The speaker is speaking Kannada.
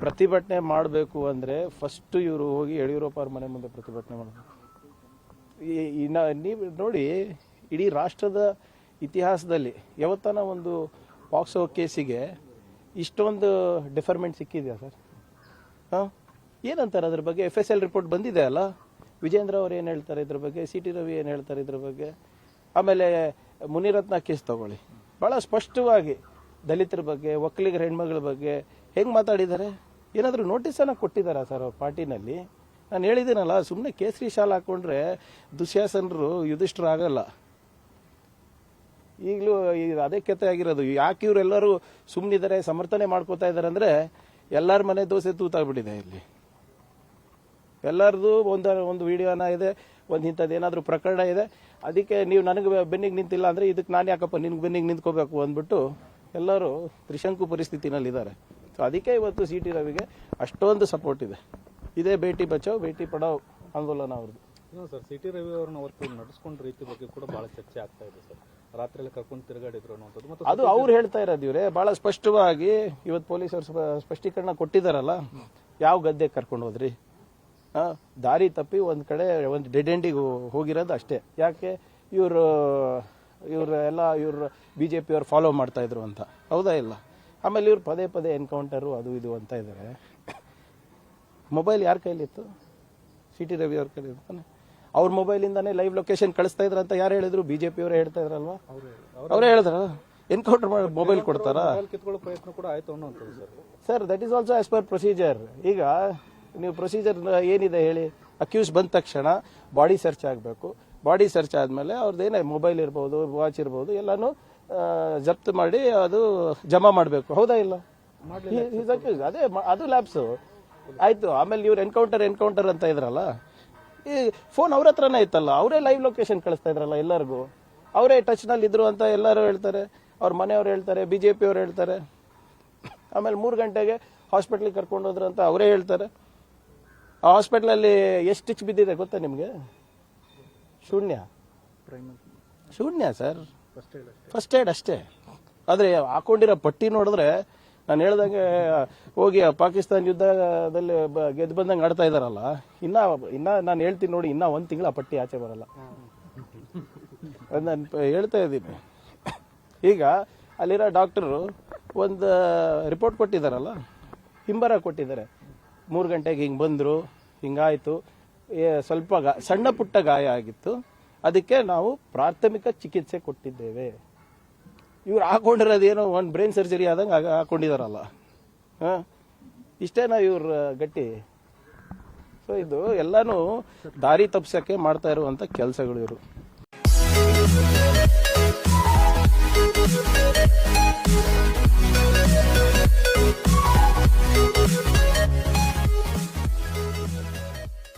ಪ್ರತಿಭಟನೆ ಮಾಡಬೇಕು ಅಂದರೆ ಫಸ್ಟ್ ಇವರು ಹೋಗಿ ಯಡಿಯೂರಪ್ಪ ಅವ್ರ ಮನೆ ಮುಂದೆ ಪ್ರತಿಭಟನೆ ಮಾಡಬೇಕು. ನೀವು ನೋಡಿ, ಇಡೀ ರಾಷ್ಟ್ರದ ಇತಿಹಾಸದಲ್ಲಿ ಯಾವತ್ತನ ಒಂದು ಪಾಕ್ಸೋ ಕೇಸಿಗೆ ಇಷ್ಟೊಂದು ಡಿಫರ್ಮೆಂಟ್ ಸಿಕ್ಕಿದೆಯಾ ಸರ್? ಹಾಂ, ಏನಂತಾರೆ ಅದ್ರ ಬಗ್ಗೆ? FSL ರಿಪೋರ್ಟ್ ಬಂದಿದೆ ಅಲ್ಲ, ವಿಜೇಂದ್ರ ಅವ್ರು ಏನು ಹೇಳ್ತಾರೆ ಇದ್ರ ಬಗ್ಗೆ, CT ರವಿ ಏನು ಹೇಳ್ತಾರೆ ಇದ್ರ ಬಗ್ಗೆ. ಆಮೇಲೆ ಮುನಿರತ್ನ ಕೇಸ್ ತಗೊಳ್ಳಿ, ಭಾಳ ಸ್ಪಷ್ಟವಾಗಿ ದಲಿತರ ಬಗ್ಗೆ, ಒಕ್ಕಲಿಗರ ಹೆಣ್ಮಗಳ ಬಗ್ಗೆ ಹೆಂಗೆ ಮಾತಾಡಿದ್ದಾರೆ. ಏನಾದರೂ ನೋಟಿಸನ್ನು ಕೊಟ್ಟಿದ್ದಾರಾ ಸರ್ ಅವ್ರ ಪಾರ್ಟಿನಲ್ಲಿ? ನಾನು ಹೇಳಿದ್ದೀನಲ್ಲ, ಸುಮ್ಮನೆ ಕೇಸರಿ ಶಾಲ್ ಹಾಕೊಂಡ್ರೆ ದುಶ್ಯಾಸನರು ಯುಧಿಷ್ಠರು ಆಗಲ್ಲ. ಈಗಲೂ ಅದೇ ಕತೆ ಆಗಿರೋದು. ಯಾಕೆ ಇವರೆಲ್ಲರೂ ಸುಮ್ಮನಿದ್ದಾರೆ, ಸಮರ್ಥನೆ ಮಾಡ್ಕೋತಾ ಇದ್ದಾರೆ ಅಂದರೆ ಎಲ್ಲರ ಮನೆ ದೋಸೆ ತೂತಾಗ್ಬಿಟ್ಟಿದೆ. ಇಲ್ಲಿ ಎಲ್ಲರದು ಒಂದು ವಿಡಿಯೋನ ಇದೆ, ಒಂದು ಇಂಥದ್ದು ಏನಾದರೂ ಪ್ರಕರಣ ಇದೆ, ಅದಕ್ಕೆ ನೀವು ನನಗೆ ಬೆನ್ನಿಗೆ ನಿಂತಿಲ್ಲ ಅಂದರೆ ಇದಕ್ಕೆ ನಾನು ಯಾಕಪ್ಪ ನಿನ್ಗೆ ಬೆನ್ನಿಗೆ ನಿಂತ್ಕೋಬೇಕು ಅಂದ್ಬಿಟ್ಟು ಎಲ್ಲರೂ ತ್ರಿಶಂಕು ಪರಿಸ್ಥಿತಿನಲ್ಲಿದ್ದಾರೆ. ಸೊ ಅದಕ್ಕೆ ಇವತ್ತು CT ರವಿಗೆ ಅಷ್ಟೊಂದು ಸಪೋರ್ಟ್ ಇದೆ. ಇದೇ ಬೇಟಿ ಬಚಾವ್ ಬೇಟಿ ಪಡಾವ್ ಆಂದೋಲನ ಅವ್ರದ್ದು. ಸರ್, CT ರವಿ ಅವ್ರನ್ನ ಅವತ್ತು ನಡೆಸ್ಕೊಂಡ ರೀತಿ ಬಗ್ಗೆ ಕೂಡ ಬಹಳ ಚರ್ಚೆ ಆಗ್ತಾ ಇದೆ ಸರ್. ರಾತ್ರಿ ಎಲ್ಲ ಕರ್ಕೊಂಡು ತಿರುಗಾಡಿದ್ರು ಅನ್ನೋದು ಅದು ಅವ್ರು ಹೇಳ್ತಾ ಇರೋದು. ಇವರೇ ಬಹಳ ಸ್ಪಷ್ಟವಾಗಿ ಇವತ್ತು ಪೊಲೀಸರು ಸ್ಪಷ್ಟೀಕರಣ ಕೊಟ್ಟಿದ್ದಾರಲ್ಲ, ಯಾವ ಗದ್ದೆ ಕರ್ಕೊಂಡು ಹೋದ್ರಿ, ದಾರಿ ತಪ್ಪಿ ಒಂದ್ ಕಡೆ ಒಂದು ಡೆಡ್ ಎಂಡಿಗೆ ಹೋಗಿರೋದು ಅಷ್ಟೇ. ಯಾಕೆ ಇವರು BJP ಅವ್ರು ಫಾಲೋ ಮಾಡ್ತಾ ಇದ್ರು ಅಂತ, ಹೌದಾ ಇಲ್ಲ? ಆಮೇಲೆ ಇವ್ರು ಪದೇ ಪದೇ ಎನ್ಕೌಂಟರು ಅದು ಇದು ಅಂತ ಇದ್ದಾರೆ. ಮೊಬೈಲ್ ಯಾರ ಕೈಲಿತ್ತು? CT ರವಿ ಅವ್ರ ಕೈಲಿ ಇರ್ತಾನೆ. ಅವ್ರ ಮೊಬೈಲಿಂದಾನೇ ಲೈವ್ ಲೊಕೇಶನ್ ಕಳಿಸ್ತಾ ಇದ್ರ ಅಂತ ಯಾರು ಹೇಳಿದ್ರು? BJP ಅವರೇ ಹೇಳ್ತಾ ಇದ್ರಲ್ವಾ? ಅವರೇ ಹೇಳಿದ್ರ ಎನ್ಕೌಂಟರ್ ಮಾಡಿ ಮೊಬೈಲ್ ಕೊಡ್ತಾರಾ? ಕಿತ್ಕೊಳ್ಳೋ ಪ್ರಯತ್ನ ಕೂಡ ಆಯ್ತು ಅನ್ನೋದು sir. That is also as per procedure. ಈಗ ನೀವು ಪ್ರೊಸೀಜರ್ ಏನಿದೆ ಹೇಳಿ? ಅಕ್ಯೂಸ್ ಬಂದ ತಕ್ಷಣ ಬಾಡಿ ಸರ್ಚ್ ಆಗಬೇಕು. ಬಾಡಿ ಸರ್ಚ್ ಆದ್ಮೇಲೆ ಅವ್ರದ್ದೇನೇ ಮೊಬೈಲ್ ಇರ್ಬೋದು, ವಾಚ್ ಇರ್ಬೋದು, ಎಲ್ಲಾನು ಜಪ್ತು ಮಾಡಿ ಅದು ಜಮಾ ಮಾಡಬೇಕು, ಹೌದಾ ಇಲ್ಲ? ಅದೇ ಅದು ಲ್ಯಾಬ್ಸ್ ಆಯ್ತು. ಆಮೇಲೆ ಇವ್ರು ಎನ್ಕೌಂಟರ್ ಅಂತ ಇದ್ರಲ್ಲ, ಈ ಫೋನ್ ಅವ್ರ ಹತ್ರನೇ ಇತ್ತಲ್ಲ, ಅವರೇ ಲೈವ್ ಲೊಕೇಶನ್ ಕಳಿಸ್ತಾ ಇದ್ರಲ್ಲ ಎಲ್ಲರಿಗೂ, ಅವರೇ ಟಚ್ ನಲ್ಲಿ ಇದ್ರು ಅಂತ ಎಲ್ಲರೂ ಹೇಳ್ತಾರೆ. ಅವ್ರ ಮನೆಯವ್ರು ಹೇಳ್ತಾರೆ, BJP ಅವ್ರು ಹೇಳ್ತಾರೆ. ಆಮೇಲೆ 3 ಗಂಟೆಗೆ ಹಾಸ್ಪಿಟ್ಲಿಗೆ ಕರ್ಕೊಂಡು ಹೋದ್ರು ಅಂತ ಅವರೇ ಹೇಳ್ತಾರೆ. ಆ ಹಾಸ್ಪಿಟ್ಲಲ್ಲಿ ಎಷ್ಟು ಸ್ಟಿಚ್ ಬಿದ್ದಿದೆ ಗೊತ್ತಾ ನಿಮಗೆ? ಶೂನ್ಯ ಸರ್, ಫಸ್ಟ್ ಏಡ್ ಅಷ್ಟೇ. ಆದರೆ ಹಾಕೊಂಡಿರೋ ಪಟ್ಟಿ ನೋಡಿದ್ರೆ ನಾನು ಹೇಳ್ದಂಗೆ ಹೋಗಿ ಪಾಕಿಸ್ತಾನ ಯುದ್ಧದಲ್ಲಿ ಗೆದ್ದು ಬಂದಂಗೆ ಆಡ್ತಾ ಇದಾರಲ್ಲ. ಇನ್ನ ನಾನು ಹೇಳ್ತೀನಿ ನೋಡಿ, ಇನ್ನ 1 ತಿಂಗಳ ಪಟ್ಟಿ ಆಚೆ ಬರಲ್ಲ. ನಾನು ಹೇಳ್ತಾ ಇದ್ದೀನಿ. ಈಗ ಅಲ್ಲಿರೋ ಡಾಕ್ಟರು ಒಂದು ರಿಪೋರ್ಟ್ ಕೊಟ್ಟಿದ್ದಾರಲ್ಲ, ಹಿಂಬರ ಕೊಟ್ಟಿದ್ದಾರೆ. 3 ಗಂಟೆಗೆ ಹಿಂಗೆ ಬಂದರು, ಹಿಂಗಾಯ್ತು, ಸ್ವಲ್ಪ ಸಣ್ಣ ಪುಟ್ಟ ಗಾಯ ಆಗಿತ್ತು, ಅದಕ್ಕೆ ನಾವು ಪ್ರಾಥಮಿಕ ಚಿಕಿತ್ಸೆ ಕೊಟ್ಟಿದ್ದೇವೆ. ಇವ್ರು ಹಾಕೊಂಡಿರೋದೇನೋ ಒಂದು ಬ್ರೈನ್ ಸರ್ಜರಿ ಆದಂಗೆ ಹಾಕೊಂಡಿದಾರಲ್ಲ. ಇಷ್ಟೇನಾ ಇವ್ರ ಗಟ್ಟಿ? ಸೊ ಇದು ಎಲ್ಲಾನು ದಾರಿ ತಪ್ಪಿಸಕ್ಕೆ ಮಾಡ್ತಾ ಇರುವಂತ ಕೆಲಸಗಳು ಇವರು.